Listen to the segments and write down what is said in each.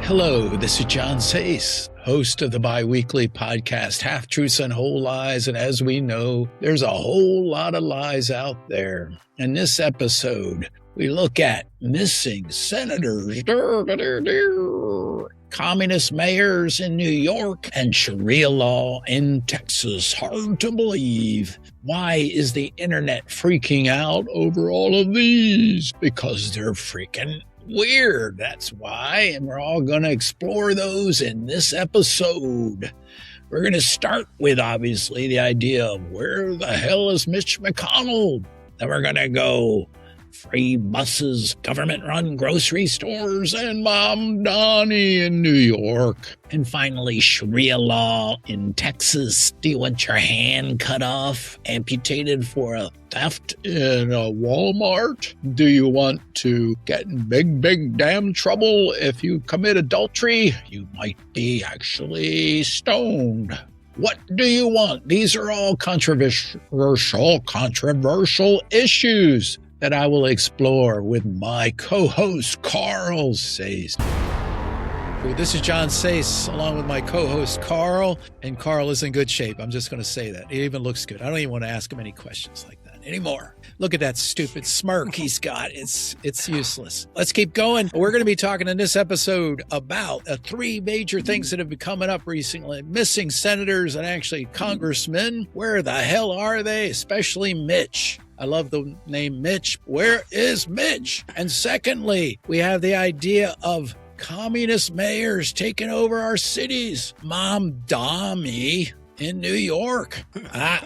Hello, this is John Sace, host of the bi-weekly podcast, Half Truths and Whole Lies. And as we know, there's a whole lot of lies out there. In this episode, we look at missing senators, communist mayors in New York, and Sharia law in Texas. Hard to believe. Why is the internet freaking out over all of these? Because they're freaking weird. That's why. And we're all going to explore those in this episode. We're going to start with, obviously, the idea of where the hell is Mitch McConnell? Then we're going to go free buses, government-run grocery stores, and Mom Donnie in New York. And finally, Sharia law in Texas. Do you want your hand cut off, amputated for a theft in a Walmart? Do you want to get in big damn trouble if you commit adultery? You might be actually stoned. What do you want? These are all controversial issues that I will explore with my co-host, Carl Sace. This is John Sace, along with my co-host, Carl. And Carl is in good shape. I'm just going to say that. He even looks good. I don't even want to ask him any questions like that anymore. Look at that stupid smirk he's got. It's useless. Let's keep going. We're going to be talking in this episode about three major things that have been coming up recently. Missing senators and actually congressmen. Where the hell are they? Especially Mitch. I love the name Mitch. Where is Mitch? And secondly, we have the idea of communist mayors taking over our cities. Mom Donnie in New York.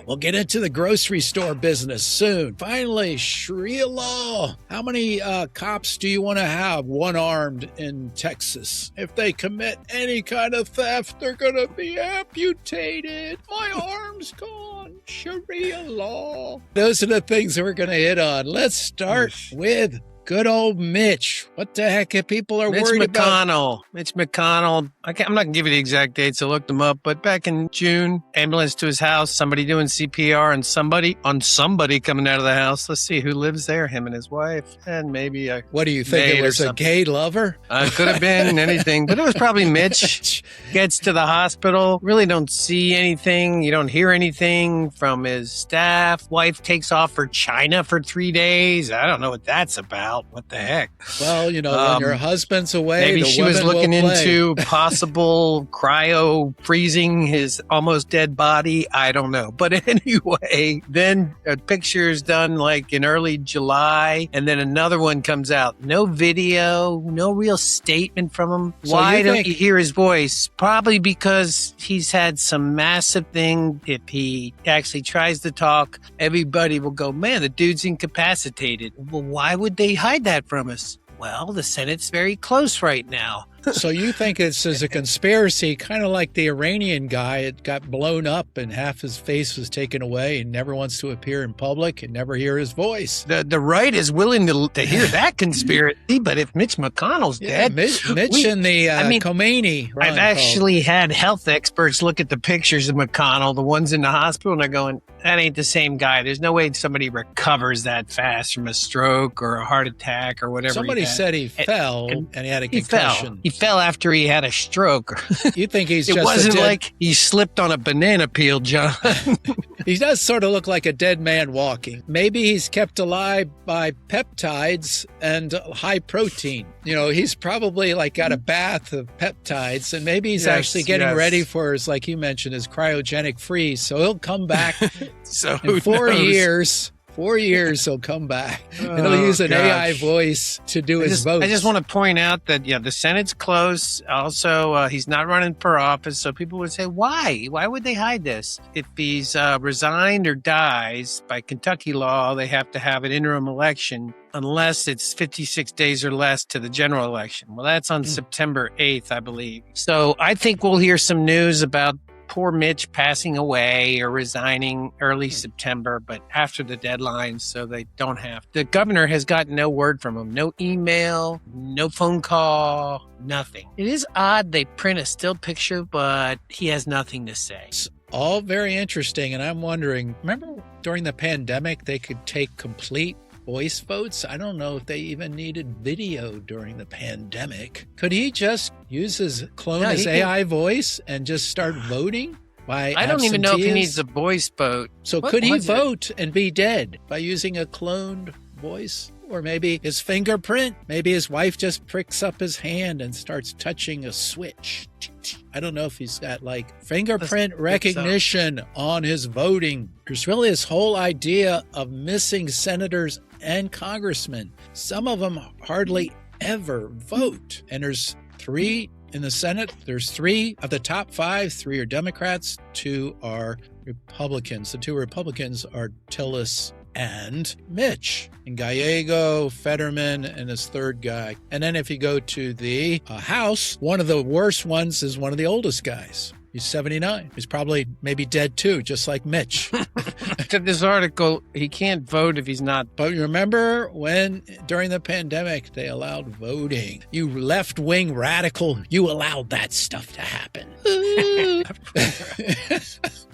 We'll get into the grocery store business soon. Finally, Sharia law. How many cops do you want to have one-armed in Texas? If they commit any kind of theft, they're going to be amputated. My arm's gone. Sharia law. Those are the things that we're going to hit on. Let's start with good old Mitch. What the heck if people are worried about? Mitch McConnell. I'm not going to give you the exact dates. I looked them up. But back in June, ambulance to his house, somebody doing CPR and somebody coming out of the house. Let's see who lives there, him and his wife. And maybe a What do you think? It was a gay lover? Could have been anything. But it was probably Mitch. Gets to the hospital. Really don't see anything. You don't hear anything from his staff. Wife takes off for China for 3 days. I don't know what that's about. What the heck? Well, when your husband's away, maybe she was looking into possible cryo freezing his almost dead body. I don't know. But anyway, then a picture is done like in early July, and then another one comes out. No video, no real statement from him. So why don't you hear his voice? Probably because he's had some massive thing. If he actually tries to talk, everybody will go, man, the dude's incapacitated. Well, why would they hide that from us? Well, the Senate's very close right now. So you think it's as a conspiracy, kind of like the Iranian guy. It got blown up and half his face was taken away and never wants to appear in public and never hear his voice. The right is willing to hear that conspiracy, but if Mitch McConnell's dead... Mitch and the Commie. I've actually had health experts look at the pictures of McConnell, the ones in the hospital, and they're going, that ain't the same guy. There's no way somebody recovers that fast from a stroke or a heart attack or whatever. Somebody said he fell and he had a concussion. He fell after he had a stroke. You think he's it wasn't like he slipped on a banana peel, John. He does sort of look like a dead man walking. Maybe he's kept alive by peptides and high protein. He's probably got a bath of peptides, and maybe he's actually getting ready for his, like you mentioned, his cryogenic freeze. So he'll come back in 4 years. 4 years he'll come back. And he'll use an AI voice to do his votes. I just want to point out that, the Senate's close. Also, he's not running for office. So people would say, why? Why would they hide this? If he's resigned or dies, by Kentucky law, they have to have an interim election unless it's 56 days or less to the general election. Well, that's on September 8th, I believe. So I think we'll hear some news about poor Mitch passing away or resigning early September, but after the deadline, so they don't have. The governor has gotten no word from him. No email, no phone call, nothing. It is odd they print a still picture, but he has nothing to say. It's all very interesting, and I'm wondering, remember during the pandemic, they could take complete voice votes. I don't know if they even needed video during the pandemic. Could he just use his AI voice and just start voting? I don't even know if he needs a voice vote. So could he vote and be dead by using a cloned voice? Or maybe his fingerprint? Maybe his wife just pricks up his hand and starts touching a switch. I don't know if he's got like fingerprint recognition on his voting. There's really this whole idea of missing senators and congressmen. Some of them hardly ever vote. And there's 3 in the Senate. There's 3 of the top 5. 3 are Democrats, 2 are Republicans. The 2 Republicans are Tillis and Mitch, and Gallego, Fetterman, and this third guy. And then if you go to the House, one of the worst ones is one of the oldest guys. He's 79. He's probably maybe dead too, just like Mitch. To this article, he can't vote if he's not. But remember when during the pandemic they allowed voting? You left-wing radical, you allowed that stuff to happen.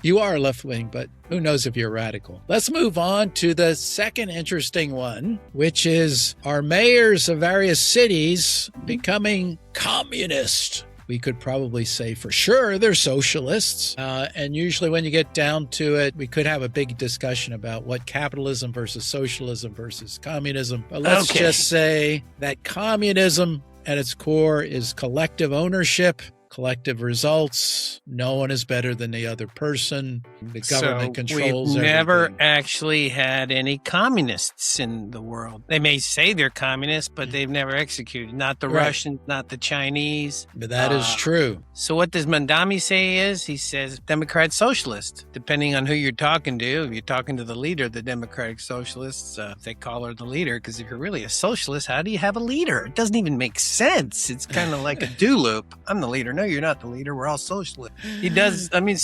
You are left-wing, but who knows if you're radical. Let's move on to the second interesting one, which is our mayors of various cities becoming communist. We could probably say for sure they're socialists. And usually when you get down to it, we could have a big discussion about what capitalism versus socialism versus communism. But let's just say that communism at its core is collective ownership, collective results. No one is better than the other person. The government controls we've never everything. actually had any communists in the world. They may say they're communists, but they've never executed. Not the Russians, not the Chinese. But that is true. So what does Mandami say he says Democrat Socialist, depending on who you're talking to. If you're talking to the leader, the Democratic Socialists, they call her the leader, because if you're really a socialist, how do you have a leader? It doesn't even make sense. It's kind of like a do loop. I'm the leader. No, you're not the leader. We're all socialists.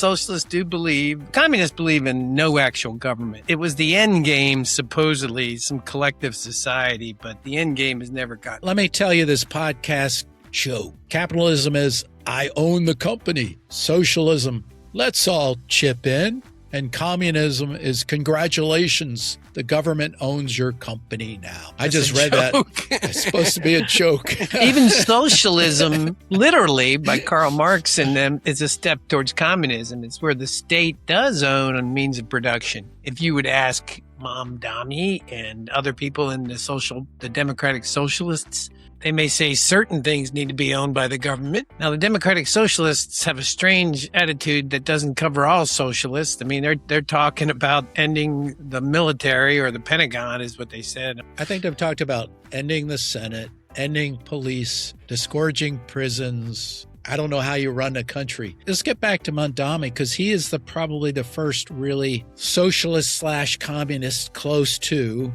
Socialists do believe, communists believe in no actual government. It was the end game, supposedly, some collective society, but the end game has never gotten. Let me tell you this podcast joke. Capitalism is, I own the company. Socialism, let's all chip in. And communism is, congratulations, the government owns your company now. I just read that. It's supposed to be a joke. Even socialism, literally, by Karl Marx and them, is a step towards communism. It's where the state does own a means of production. If you would ask Mom Dami and other people in the Democratic Socialists, they may say certain things need to be owned by the government. Now, the Democratic Socialists have a strange attitude that doesn't cover all socialists. I mean, they're talking about ending the military, or the Pentagon is what they said. I think they've talked about ending the Senate, ending police, disgorging prisons. I don't know how you run a country. Let's get back to Mandami, because he is probably the first really socialist/communist close to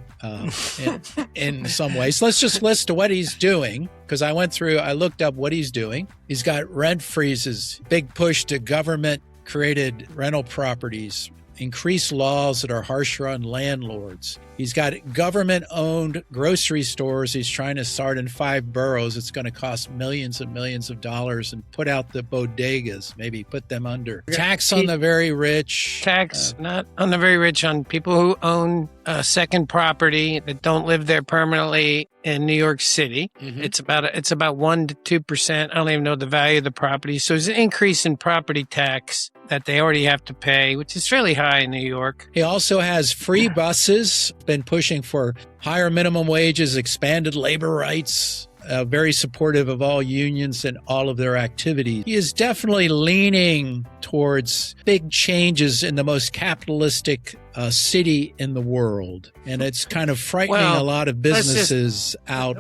in some ways. Let's just list what he's doing, because I looked up what he's doing. He's got rent freezes, big push to government-created rental properties, increased laws that are harsher on landlords. He's got government-owned grocery stores he's trying to start in 5 boroughs. It's going to cost millions and millions of dollars, and put out the bodegas, maybe put them under. Tax on the very rich. Not on the very rich, on people who own a second property that don't live there permanently in New York City. Mm-hmm. It's about 1 to 2%. I don't even know the value of the property. So there's an increase in property tax that they already have to pay, which is fairly high in New York. He also has free buses, been pushing for higher minimum wages, expanded labor rights, very supportive of all unions and all of their activities. He is definitely leaning towards big changes in the most capitalistic city in the world. And it's kind of frightening a lot of businesses out.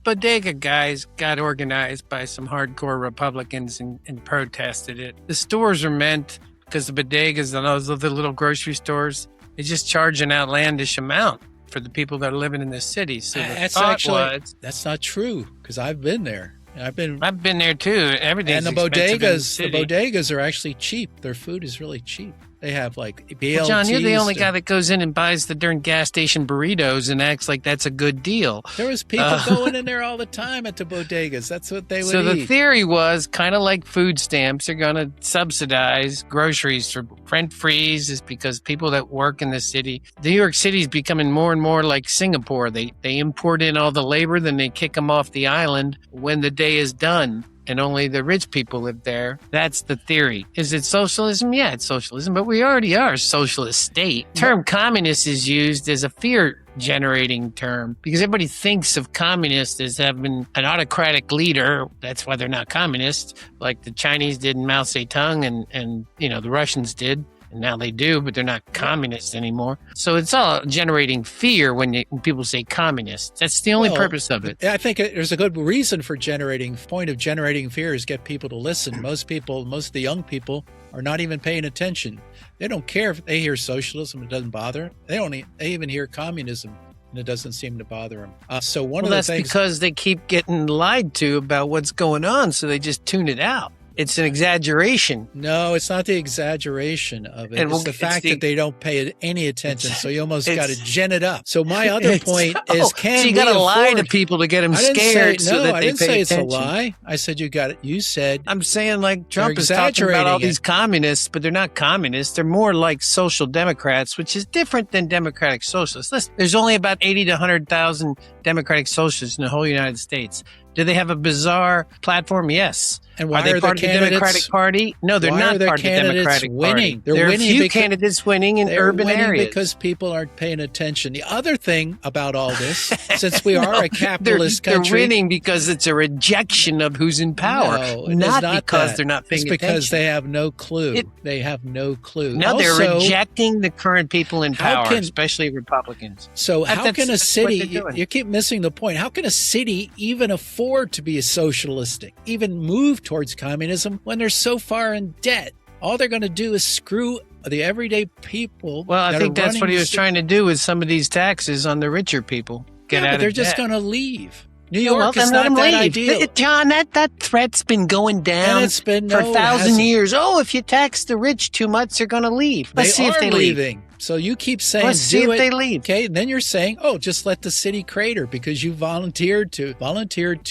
Bodega guys got organized by some hardcore Republicans and protested it. The stores are meant, because the bodegas and those other little grocery stores, they just charge an outlandish amount for the people that are living in the city. So that's not true, because I've been there. I've been there too. Everything's and the bodegas are actually cheap. Their food is really cheap. They have like BLTs. Well, John, you're the only guy that goes in and buys the darn gas station burritos and acts like that's a good deal. There was people going in there all the time at the bodegas. That's what they would eat. So the theory was kind of like food stamps are going to subsidize groceries for rent freeze is because people that work in the city, New York City is becoming more and more like Singapore. They import in all the labor, then they kick them off the island when the day is done. And only the rich people live there. That's the theory. Is it socialism? Yeah, it's socialism, but we already are a socialist state. The term communist is used as a fear-generating term because everybody thinks of communists as having an autocratic leader. That's why they're not communists, like the Chinese did in Mao Zedong and the Russians did. And now they do, but they're not communists anymore. So it's all generating fear when people say communists. That's the only purpose of it. I think there's a good reason for point of generating fear is get people to listen. Most of the young people are not even paying attention. They don't care if they hear socialism. It doesn't bother them. They even hear communism. And it doesn't seem to bother them. That's because they keep getting lied to about what's going on, so they just tune it out. It's an exaggeration. No, it's not the exaggeration of it. It's the fact that they don't pay any attention. So you almost got to gin it up. So my other point is, so you got to lie to people to get them scared so that they pay attention. I didn't say it's a lie. I said you said. I'm saying like Trump is talking about all these communists, but they're not communists. They're more like social democrats, which is different than democratic socialists. Listen, there's only about 80 to 100,000 democratic socialists in the whole United States. Do they have a bizarre platform? Yes. And why are they part of the Democratic Party? No, they're not part of the Democratic Party. There are a few candidates winning in urban areas. Because people aren't paying attention. The other thing about all this, since we are a capitalist country. They're winning because it's a rejection of who's in power. No, not because they're not paying attention. It's because they have no clue. They have no clue. No, they're rejecting the current people in power, especially Republicans. So how can a city, you keep missing the point, how can a city even afford to be socialistic, even move towards communism when they're so far in debt? All they're going to do is screw the everyday people. Well, I think that's what he was trying to do with some of these taxes on the richer people. But they're just going to leave. New York is not that ideal. John, that threat's been going down for 1,000 years. Oh, if you tax the rich too much, they're going to leave. Let's see if they leave. So you keep saying, let's see if they leave. Okay, and then you're saying, just let the city crater because you volunteered to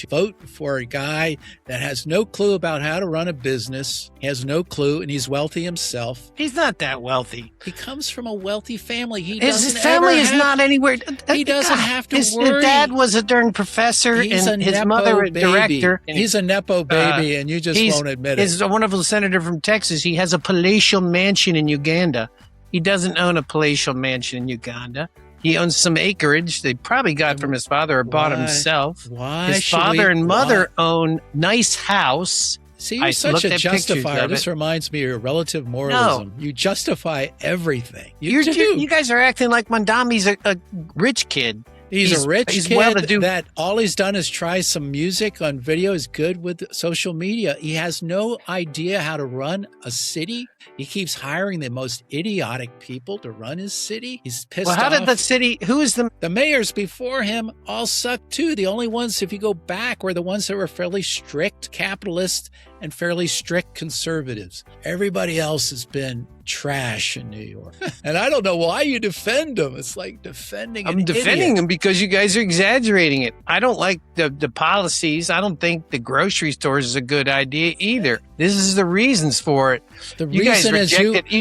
vote for a guy that has no clue about how to run a business. He has no clue, and he's wealthy himself. He's not that wealthy. He comes from a wealthy family. His family is not anywhere. He doesn't have to worry. His dad was a darn professor, and his mother a director. He's a Nepo baby, and you just won't admit it. He's a wonderful senator from Texas. He has a palatial mansion in Uganda. He doesn't own a palatial mansion in Uganda. He owns some acreage they probably got from his father or bought himself. Why? His father and mother own nice house. See, you're such a justifier. This reminds me of your relative moralism. No. You justify everything. You guys are acting like Mondami's a rich kid. He's a rich kid that all he's done is try some music on video. Is good with social media. He has no idea how to run a city. He keeps hiring the most idiotic people to run his city. He's pissed off. Well, how did the city, who is the mayors before him all sucked too. The only ones, if you go back, were the ones that were fairly strict capitalists and fairly strict conservatives. Everybody else has been trash in New York. And I don't know why you defend them. It's like defending an idiot. I'm defending them because you guys are exaggerating it. I don't like the policies. I don't think the grocery stores is a good idea either. This is the reasons for it. You guys reject it.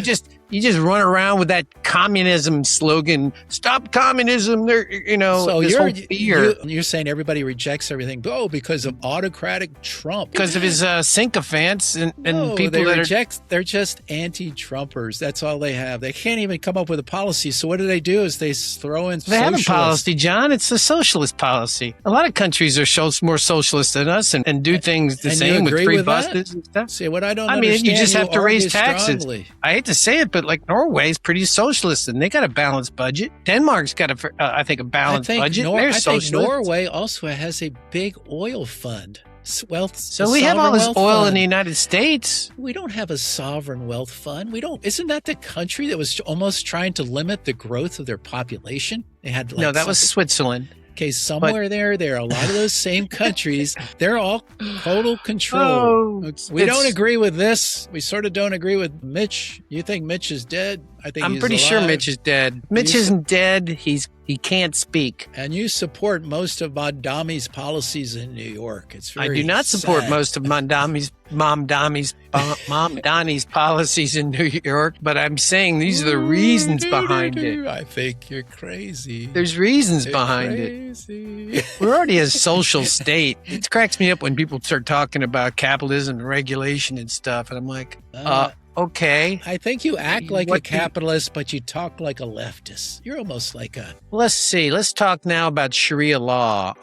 You just run around with that communism slogan. Stop communism. So this whole fear. You're saying everybody rejects everything. Because of autocratic Trump. Because of his sycophants and people they're just anti-Trumpers. That's all they have. They can't even come up with a policy. So what do? Is they throw in They have a policy, John. It's a socialist policy. A lot of countries are more socialist than us and do things the same with free buses and stuff. See, what I don't understand, you just have to raise taxes. Strongly. I hate to say it, but like Norway's pretty socialist, and they got a balanced budget. Denmark's got a balanced budget. I think Norway also has a big oil fund. So we have all this oil in the United States. We don't have a sovereign wealth fund. We don't. Isn't that the country that was almost trying to limit the growth of their population? They had no, that was Switzerland. Okay, somewhere there are a lot of those same countries. They're all total control. We don't agree with this. We sort of don't agree with Mitch. You think Mitch is dead? I think I'm pretty sure Mitch is dead. Mitch isn't dead. He can't speak. And you support most of Mondami's policies in New York. It's very I do not support sad. most of Mom Donnie's policies in New York, but I'm saying these are the reasons behind it. I think you're crazy. There's reasons You're behind crazy. it. We're already a social state. It cracks me up when people start talking about capitalism and regulation and stuff, and I'm like, okay. I think you act like a capitalist, but you talk like a leftist. You're almost like a... Let's see. Let's talk now about Sharia law.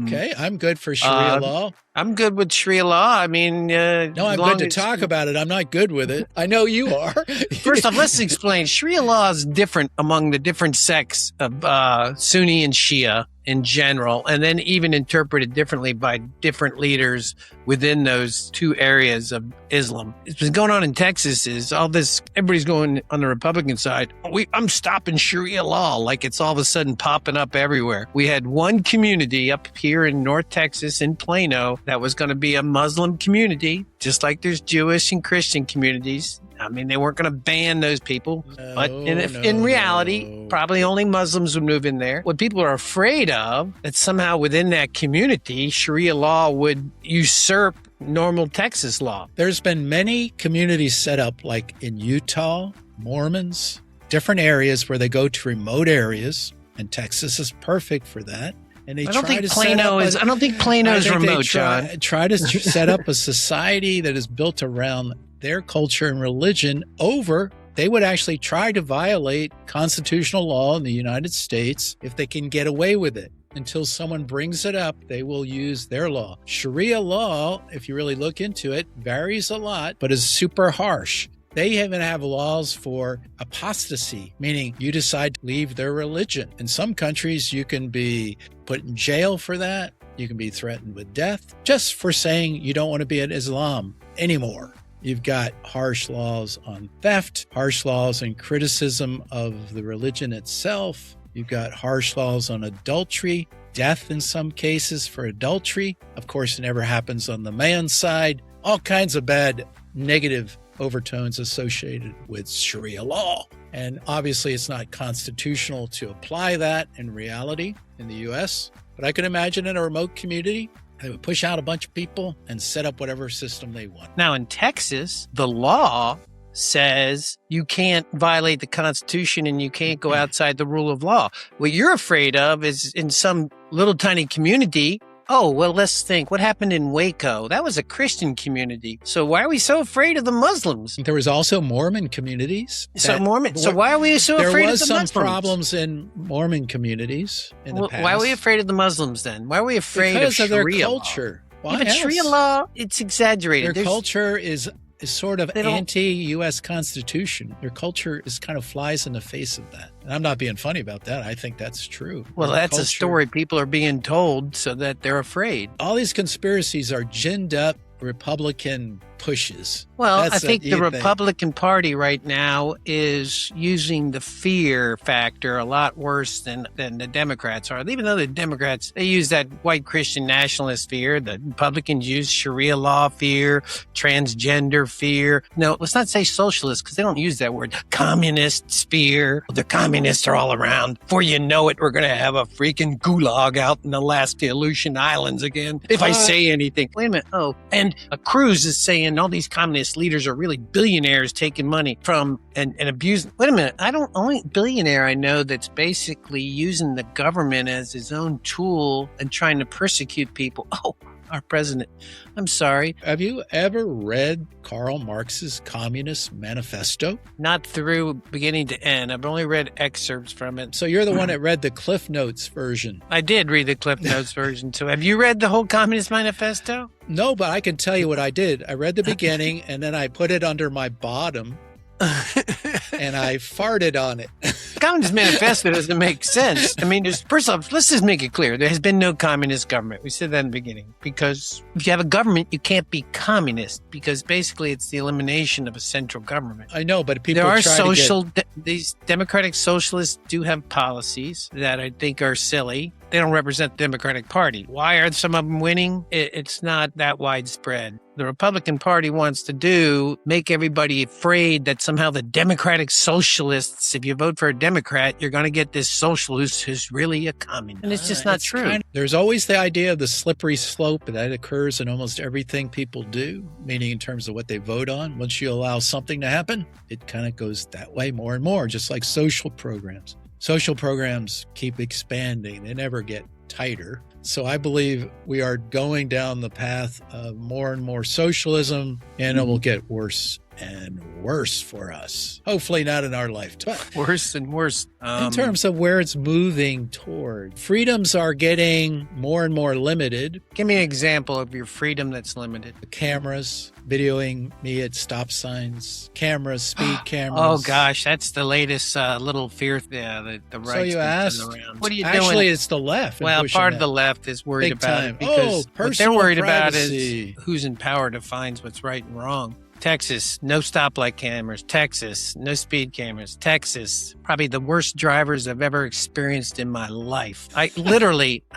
Okay, I'm good for Sharia law. I'm good with Sharia law. I mean... no, I'm good to talk about it. I'm not good with it. I know you are. First off, let's explain. Sharia law is different among the different sects of Sunni and Shia in general, and then even interpreted differently by different leaders within those two areas of Islam. What's been going on in Texas is all this, everybody's going on the Republican side. I'm stopping Sharia law, like it's all of a sudden popping up everywhere. We had one community up here in North Texas in Plano that was going to be a Muslim community, just like there's Jewish and Christian communities. I mean, they weren't going to ban those people, but in reality, probably only Muslims would move in there. What people are afraid of, that somehow within that community, Sharia law would usurp normal Texas law. There's been many communities set up, like in Utah, Mormons, different areas where they go to remote areas, and Texas is perfect for that. And they I don't think Plano is remote, John. Try to set up a society that is built around their culture and religion they would actually try to violate constitutional law in the United States if they can get away with it. Until someone brings it up, they will use their law. Sharia law, if you really look into it, varies a lot, but is super harsh. They even have laws for apostasy, meaning you decide to leave their religion. In some countries, you can be put in jail for that. You can be threatened with death just for saying you don't want to be in Islam anymore. You've got harsh laws on theft, harsh laws on criticism of the religion itself. You've got harsh laws on adultery, death in some cases for adultery. Of course, it never happens on the man's side. All kinds of bad negative overtones associated with Sharia law. And obviously, it's not constitutional to apply that in reality in the U.S. But I can imagine in a remote community, they would push out a bunch of people and set up whatever system they want. Now, in Texas, the law says you can't violate the Constitution and you can't go outside the rule of law. What you're afraid of is in some little tiny community. Oh, well, let's think. What happened in Waco? That was a Christian community. So why are we so afraid of the Muslims? There was also Mormon communities. So why are we so afraid of the Muslims? There was some problems in Mormon communities in the past. Why are we afraid of the Muslims then? Why are we afraid of Sharia their culture? Law? Even Sharia law, it's exaggerated. Their culture is sort of anti-U.S. Constitution. Their culture is kind of flies in the face of that. And I'm not being funny about that. I think that's true. Well, that's a story people are being told so that they're afraid. All these conspiracies are ginned up Republican pushes. Well, I think the Republican Party right now is using the fear factor a lot worse than the Democrats are. Even though the Democrats, they use that white Christian nationalist fear. The Republicans use Sharia law fear, transgender fear. No, let's not say socialist because they don't use that word. Communist fear. The communists are all around. Before you know it, we're going to have a freaking gulag out in Alaska Aleutian Islands again. If I say anything. Wait a minute. Oh, and a Cruz is saying all these communist leaders are really billionaires taking money from and abusing. Wait a minute. Only billionaire I know that's basically using the government as his own tool and trying to persecute people. Oh, our president. I'm sorry. Have you ever read Karl Marx's Communist Manifesto? Not through beginning to end. I've only read excerpts from it. So you're the one that read the Cliff Notes version. I did read the Cliff Notes version too. Have you read the whole Communist Manifesto? No, but I can tell you what I did. I read the beginning and then I put it under my bottom and I farted on it. Communist Manifesto doesn't make sense. I mean, first off, let's just make it clear. There has been no communist government. We said that in the beginning. Because if you have a government, you can't be communist because basically it's the elimination of a central government. I know, but people these democratic socialists do have policies that I think are silly. they don't represent the Democratic Party. Why are some of them winning? It's not that widespread. The Republican Party wants to make everybody afraid that somehow the Democratic Socialists, if you vote for a Democrat, you're going to get this socialist who's really a communist. And it's just not true. There's always the idea of the slippery slope that occurs in almost everything people do, meaning in terms of what they vote on. Once you allow something to happen, it kind of goes that way more and more, just like social programs. Social programs keep expanding. They never get tighter. So I believe we are going down the path of more and more socialism, and it will get worse and worse for us. Hopefully not in our lifetime. Worse and worse. In terms of where it's moving toward. Freedoms are getting more and more limited. Give me an example of your freedom that's limited. Cameras, videoing me at stop signs, cameras, speed cameras. Oh, gosh, that's the latest little fear. The right. So you asked, what are you doing? Actually, it's the left. Well, part of the left is worried about it because what they're worried about is who's in power defines what's right and wrong. Texas, no stoplight cameras. Texas, no speed cameras. Texas, probably the worst drivers I've ever experienced in my life. I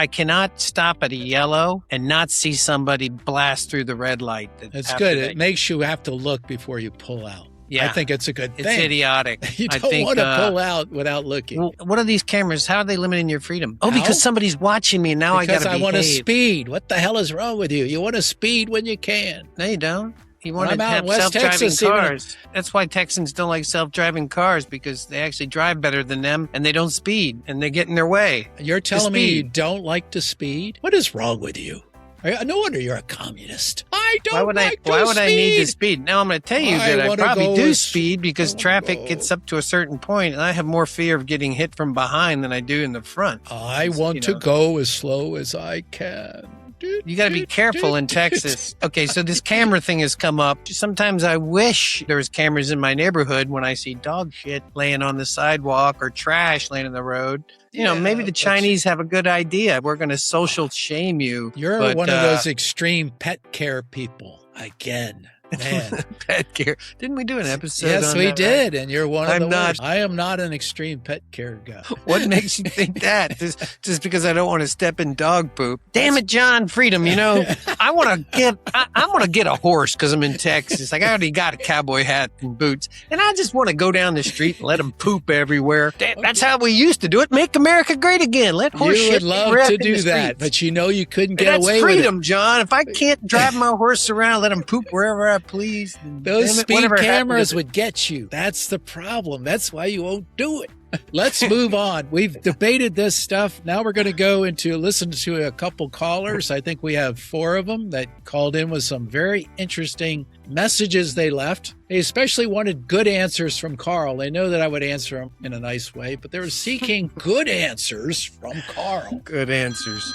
cannot stop at a yellow and not see somebody blast through the red light. That's good. It makes you have to look before you pull out. Yeah. I think it's a good thing. It's idiotic. You don't want to pull out without looking. Well, what are these cameras? How are they limiting your freedom? Oh, because somebody's watching me and now I got to behave. Because I want to speed. What the hell is wrong with you? You want to speed when you can. No, you don't. You want to have self-driving cars. That's why Texans don't like self-driving cars, because they actually drive better than them and they don't speed and they get in their way. You're telling me you don't like to speed? What is wrong with you? No wonder you're a communist. I don't Why would I need to speed? Now I'm going to tell you that I probably do speed because traffic gets up to a certain point and I have more fear of getting hit from behind than I do in the front. I want to go as slow as I can. You got to be careful in Texas. Okay, so this camera thing has come up. Sometimes I wish there was cameras in my neighborhood when I see dog shit laying on the sidewalk or trash laying in the road. Maybe the Chinese have a good idea. We're going to social shame you. You're one of those extreme pet care people again. Man. Pet care. Didn't we do an episode Yes, on we that, did, right? and you're one of the worst. I am not an extreme pet care guy. What makes you think that? Just because I don't want to step in dog poop? Damn it, John Freedom, I want to get a horse because I'm in Texas. Like, I already got a cowboy hat and boots, and I just want to go down the street and let them poop everywhere. That's how we used to do it. Make America great again. Let horse shit You would love to do that, but you couldn't get away with it. That's freedom, John. If I can't drive my horse around, let him poop wherever I please. Those speed cameras would get you. That's the problem. That's why you won't do it. Let's move on. We've debated this stuff. Now we're going to go listen to a couple callers. I think we have 4 of them that called in with some very interesting messages they left. They especially wanted good answers from Carl. They know that I would answer them in a nice way, but they were seeking good answers from Carl. Good answers.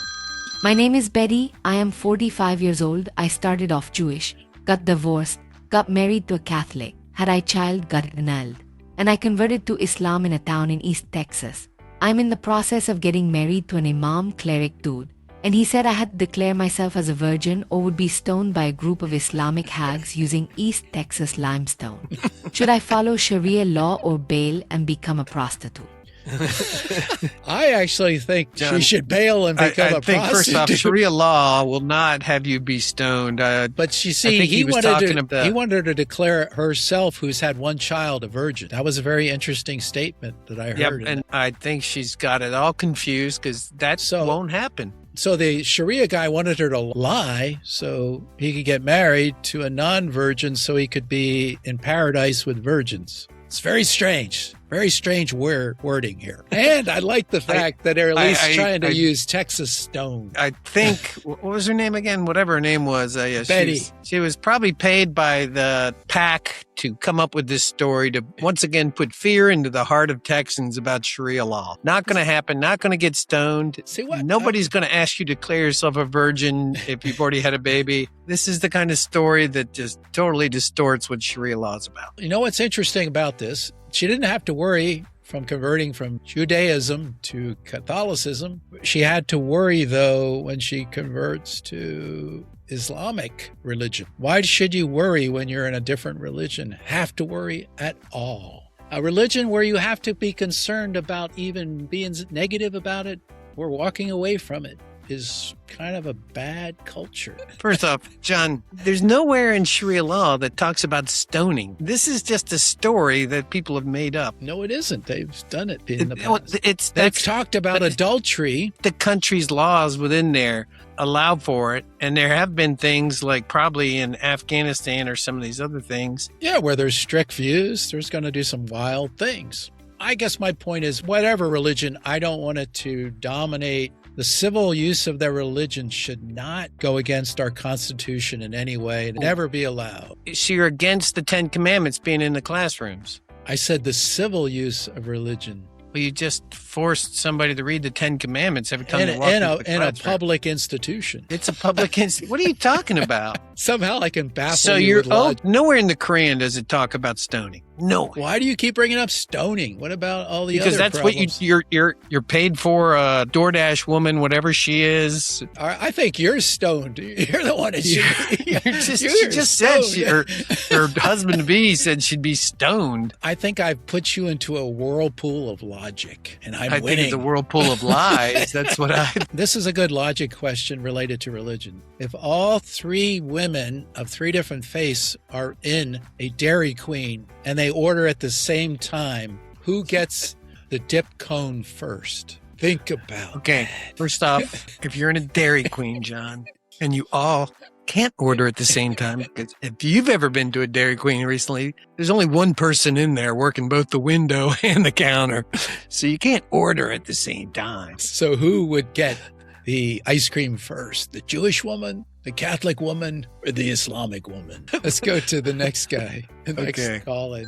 My name is Betty. I am 45 years old. I started off Jewish, got divorced, got married to a Catholic, had a child, got annulled, and I converted to Islam in a town in East Texas. I'm in the process of getting married to an imam cleric dude, and he said I had to declare myself as a virgin or would be stoned by a group of Islamic hags using East Texas limestone. Should I follow Sharia law or bail and become a prostitute? I actually think she should bail and become a prostitute. I think, first off, Sharia law will not have you be stoned. But you see, he wanted to declare herself, who's had one child, a virgin. That was a very interesting statement that I heard. Yep, and I think she's got it all confused because that won't happen. So the Sharia guy wanted her to lie so he could get married to a non-virgin so he could be in paradise with virgins. It's very strange. Very strange wording here. And I like the fact that they're at least trying to use Texas stone. I think, what was her name again? Whatever her name was. Betty. She was probably paid by the PAC to come up with this story to once again put fear into the heart of Texans about Sharia law. Not going to happen. Not going to get stoned. See what? Nobody's going to ask you to declare yourself a virgin if you've already had a baby. This is the kind of story that just totally distorts what Sharia law is about. You know what's interesting about this? She didn't have to worry from converting from Judaism to Catholicism. She had to worry, though, when she converts to Islamic religion. Why should you worry when you're in a different religion? Have to worry at all. A religion where you have to be concerned about even being negative about it? we're walking away from it is kind of a bad culture. First off, John, there's nowhere in Sharia law that talks about stoning. This is just a story that people have made up. No, it isn't. They've done it in the past. They've talked about adultery. The country's laws within there allow for it, and there have been things like probably in Afghanistan or some of these other things. Yeah, where there's strict views, there's going to do some wild things. I guess my point is, whatever religion, I don't want it to dominate. The civil use of their religion should not go against our Constitution in any way, never be allowed. So you're against the 10 Commandments being in the classrooms? I said the civil use of religion. Well, you just forced somebody to read the 10 Commandments every time they walk into the classroom. In a public institution. It's a public institution. What are you talking about? Somehow I can baffle so you with logic. Nowhere in the Quran does it talk about stoning. No. Why do you keep bringing up stoning? What about all the because other that's problems? What you're paid for, a DoorDash woman, whatever she is. I think you're stoned. You're the one that she just said her husband-to-be said she'd be stoned. I think I've put you into a whirlpool of logic, and I'm winning. I think it's a whirlpool of lies. That's what This is a good logic question related to religion. If all three women of three different faiths are in a Dairy Queen and they order at the same time, who gets the dip cone first? Think about Okay, first off, if you're in a Dairy Queen, John, and you all can't order at the same time, because if you've ever been to a Dairy Queen recently, there's only one person in there working both the window and the counter. So you can't order at the same time. So who would get the ice cream first? The Jewish woman, the Catholic woman, or the Islamic woman? Let's go to the next guy. The next call in.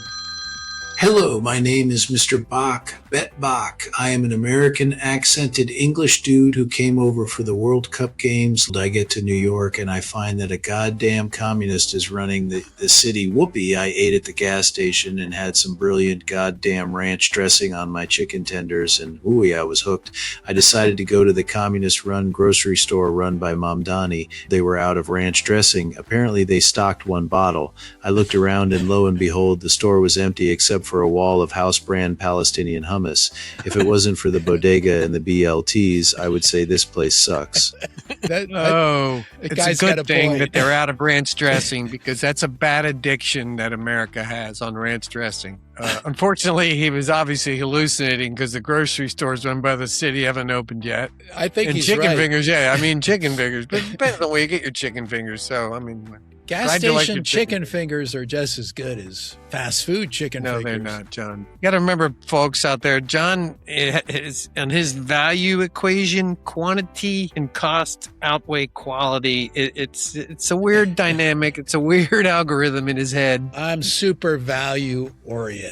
Hello, my name is Mr. Bach, Bet Bach. I am an American accented English dude who came over for the World Cup games. I get to New York and I find that a goddamn communist is running the city. Whoopee, I ate at the gas station and had some brilliant goddamn ranch dressing on my chicken tenders, and ooey, I was hooked. I decided to go to the communist-run grocery store run by Mamdani. They were out of ranch dressing. Apparently they stocked one bottle. I looked around and lo and behold, the store was empty except for a wall of house brand Palestinian hummus. If it wasn't for the bodega and the BLTs, I would say this place sucks. It's a good thing that they're out of ranch dressing, because that's a bad addiction that America has on ranch dressing. Unfortunately, he was obviously hallucinating because the grocery stores run by the city haven't opened yet. I think and he's chicken right. fingers, chicken fingers. But depends on where you get your chicken fingers. So, I mean, gas station chicken fingers are just as good as fast food chicken fingers. No, they're not, John. You got to remember, folks out there, John is on his value equation, quantity and cost outweigh quality. It's a weird dynamic. It's a weird algorithm in his head. I'm super value oriented.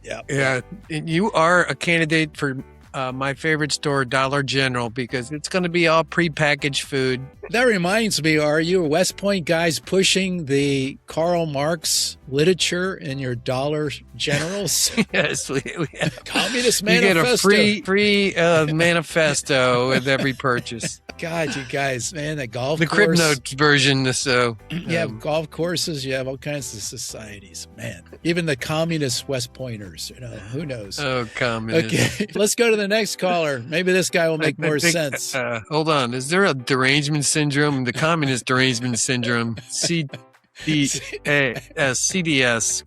Yeah. You are a candidate for my favorite store, Dollar General, because it's going to be all prepackaged food. That reminds me, are you West Point guys pushing the Karl Marx literature in your Dollar Generals? Yes, we have. Communist Manifesto. You get a free manifesto with every purchase. God, you guys, man, the course. Crib Notes version. So you have golf courses, you have all kinds of societies, man. Even the communist West Pointers, who knows? Oh, communists. Okay, let's go to the next caller. Maybe this guy will make more sense. Hold on. Is there a derangement syndrome? The communist derangement syndrome. CDS,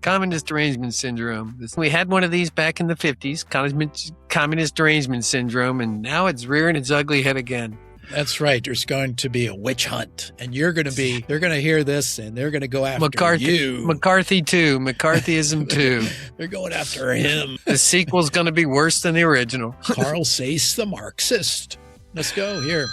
communist derangement syndrome. We had one of these back in the 50s, communist derangement syndrome, and now it's rearing its ugly head again. That's right. There's going to be a witch hunt, and they're going to hear this, and they're going to go after you. McCarthy too. McCarthyism too. They're going after him. The sequel's going to be worse than the original. Carl Sace, the Marxist. Let's go here.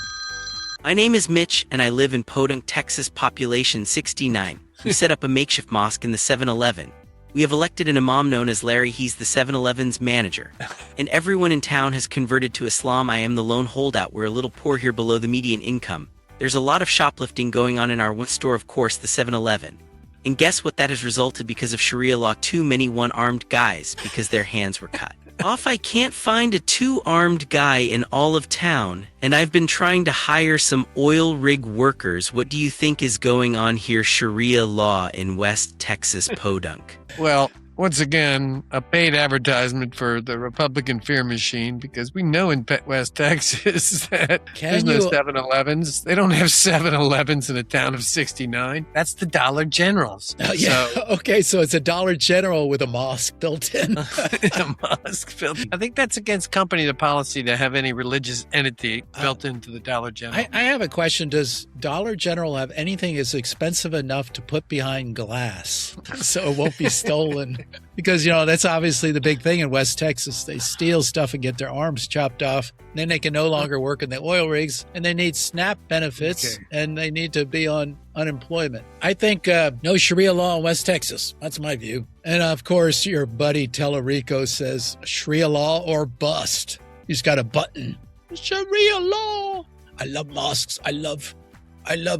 My name is Mitch, and I live in Podunk, Texas, population 69. We set up a makeshift mosque in the 7-Eleven. We have elected an imam known as Larry. He's the 7-Eleven's manager. And everyone in town has converted to Islam. I am the lone holdout. We're a little poor here, below the median income. There's a lot of shoplifting going on in our one store, of course, the 7-Eleven. And guess what that has resulted because of Sharia law? Too many one-armed guys because their hands were cut off. I can't find a two-armed guy in all of town, and I've been trying to hire some oil rig workers. What do you think is going on here? Sharia law in West Texas, Podunk. Well, once again, a paid advertisement for the Republican fear machine, because we know in West Texas that there's no 7-Elevens. They don't have 7-Elevens in a town of 69. That's the Dollar Generals. Oh, yeah. So, okay, so it's a Dollar General with a mosque built in. A mosque built in. I think that's against company policy to have any religious entity built into the Dollar General. I have a question. Does Dollar General have anything as expensive enough to put behind glass so it won't be stolen? Because, that's obviously the big thing in West Texas. They steal stuff and get their arms chopped off. Then they can no longer work in the oil rigs, and they need SNAP benefits, and they need to be on unemployment. I think no Sharia law in West Texas. That's my view. And, of course, your buddy Tellerico says Sharia law or bust. He's got a button. Sharia law. I love mosques. I love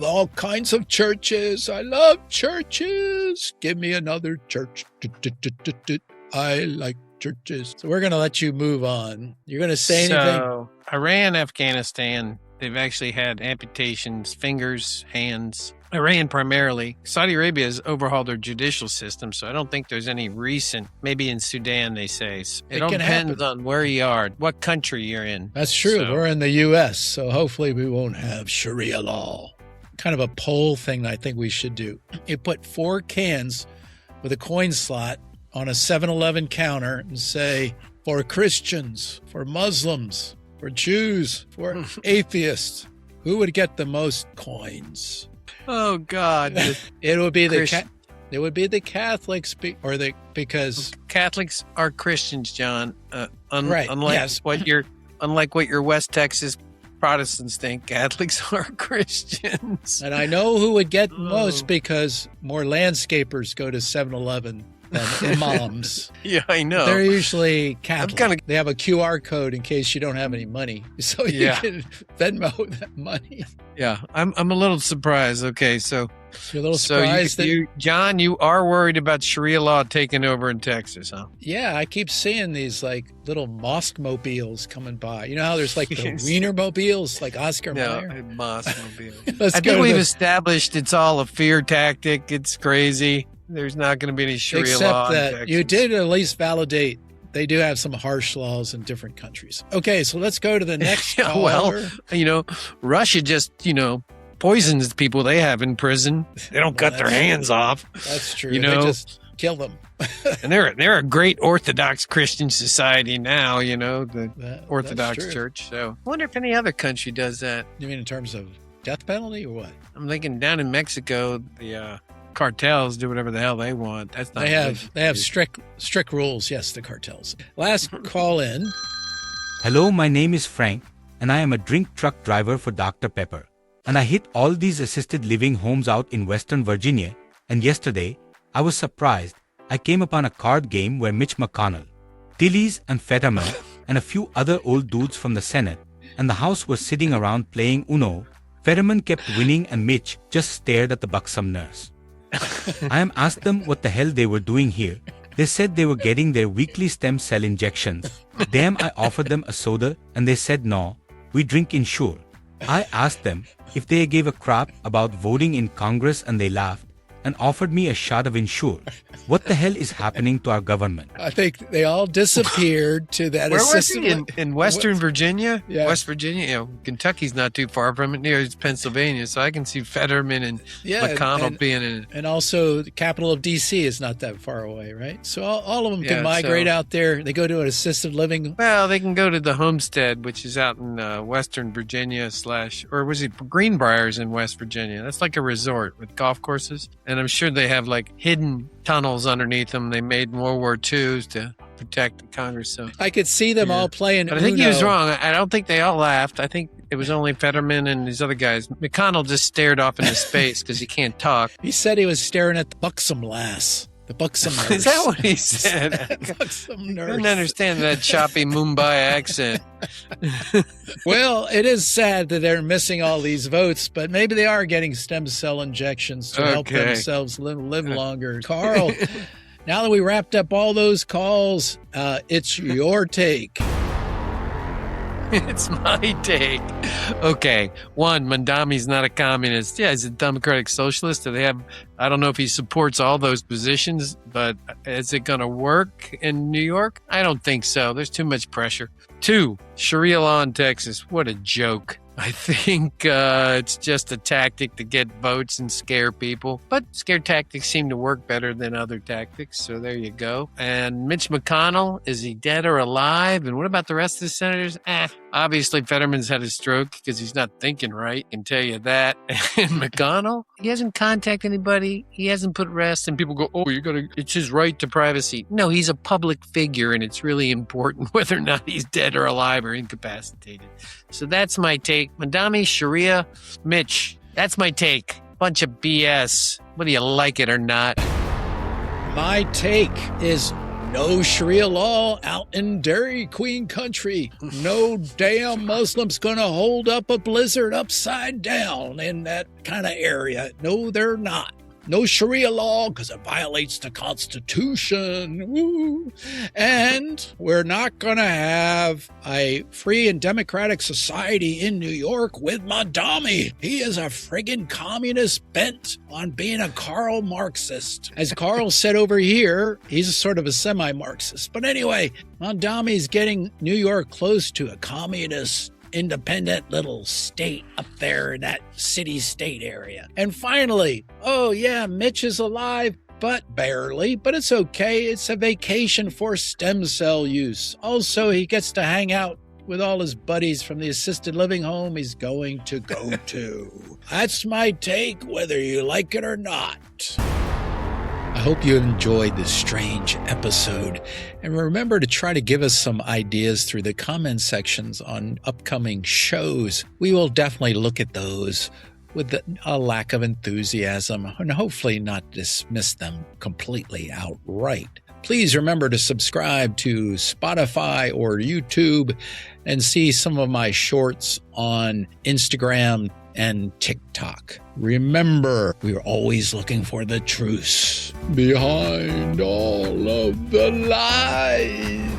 all kinds of churches. I love churches. Give me another church. I like churches. So we're going to let you move on. You're going to say anything? So, Iran, Afghanistan, they've actually had amputations, fingers, hands. Iran primarily. Saudi Arabia has overhauled their judicial system, so I don't think there's any recent. Maybe in Sudan, they say. It all depends on where you are, what country you're in. That's true. So, we're in the U.S., so hopefully we won't have Sharia law. Kind of a poll thing I think we should do. You put 4 cans with a coin slot on a 7-Eleven counter and say, for Christians, for Muslims, for Jews, for atheists, who would get the most coins? Oh God! It would be the Catholics, because Catholics are Christians, John. Right? Unlike what your West Texas Protestants think, Catholics are Christians. And I know who would get most, because more landscapers go to 7-Eleven than imams. Yeah, I know. They're usually Catholic. They have a QR code in case you don't have any money, so you can Venmo that money. Yeah, I'm a little surprised. Okay, so you're a little surprised John, you are worried about Sharia law taking over in Texas, huh? Yeah, I keep seeing these little mosque mobiles coming by. You know how there's the Wiener mobiles, like Oscar Mayer? Mosque mobile. I think we've established it's all a fear tactic. It's crazy. There's not going to be any Sharia law in Texas. You did at least validate they do have some harsh laws in different countries. Okay, so let's go to the next caller. Well, Russia just, poisons the people they have in prison. They don't cut their hands off. That's true. They just kill them. And they're a great Orthodox Christian society now, the Orthodox Church. So I wonder if any other country does that. You mean in terms of death penalty or what? I'm thinking down in Mexico, the cartels do whatever the hell they want. That's not. They have strict rules. Yes, the cartels. Last call in. Hello, my name is Frank, and I am a drink truck driver for Dr. Pepper. And I hit all these assisted living homes out in Western Virginia. And yesterday, I was surprised. I came upon a card game where Mitch McConnell, Tilly's and Fetterman, and a few other old dudes from the Senate and the House were sitting around playing Uno. Fetterman kept winning, and Mitch just stared at the buxom nurse. I asked them what the hell they were doing here. They said they were getting their weekly stem cell injections. Damn, I offered them a soda and they said no, we drink Ensure. I asked them if they gave a crap about voting in Congress and they laughed and offered me a shot of Ensure. What the hell is happening to our government? I think they all disappeared to that. Where was he? In Western Virginia? Yeah. West Virginia. Kentucky's not too far from it. Near Pennsylvania. So I can see Fetterman and McConnell being in it. And also the capital of D.C. is not that far away, right? So all of them can migrate out there. They go to an assisted living. Well, they can go to the Homestead, which is out in Western Virginia or was it Greenbriers in West Virginia? That's like a resort with golf courses. And I'm sure they have hidden tunnels underneath them. They made World War IIs to protect the Congress. So I could see them all playing. But I think he was wrong. I don't think they all laughed. I think it was only Fetterman and these other guys. McConnell just stared off into space because he can't talk. He said he was staring at the buxom lass. The buxom nurse. Is that what he said? Buxom nurse. I didn't understand that choppy Mumbai accent. Well, it is sad that they're missing all these votes, but maybe they are getting stem cell injections to help themselves live longer. Carl, now that we wrapped up all those calls, it's your take. It's my take. Okay. One, Mandami's not a communist. Yeah, he's a democratic socialist. I don't know if he supports all those positions, but is it going to work in New York? I don't think so. There's too much pressure. Two, Sharia law in Texas. What a joke. I think it's just a tactic to get votes and scare people. But scare tactics seem to work better than other tactics. So there you go. And Mitch McConnell, is he dead or alive? And what about the rest of the senators? Obviously, Fetterman's had a stroke because he's not thinking right. I can tell you that. And McConnell, he hasn't contacted anybody. He hasn't put rest. And people go, oh, it's his right to privacy. No, he's a public figure, and it's really important whether or not he's dead or alive or incapacitated. So that's my take. Mandami, Sharia, Mitch, that's my take. Bunch of BS, whether you like it or not. My take is no Sharia law out in Dairy Queen country. No damn Muslim's gonna hold up a blizzard upside down in that kind of area. No, they're not. No Sharia law because it violates the Constitution. Woo. And we're not going to have a free and democratic society in New York with Mandami. He is a friggin' communist bent on being a Karl Marxist. As Karl said over here, he's a sort of a semi-Marxist. But anyway, Mandami's getting New York close to a communist independent little state up there in that city-state area. And finally, oh yeah, Mitch is alive, but barely, but it's okay. It's a vacation for stem cell use. Also, he gets to hang out with all his buddies from the assisted living home he's going to go to. That's my take, whether you like it or not. I hope you enjoyed this strange episode, and remember to try to give us some ideas through the comment sections on upcoming shows. We will definitely look at those with a lack of enthusiasm and hopefully not dismiss them completely outright. Please remember to subscribe to Spotify or YouTube and see some of my shorts on Instagram and TikTok. Remember, we're always looking for the truth behind all of the lies.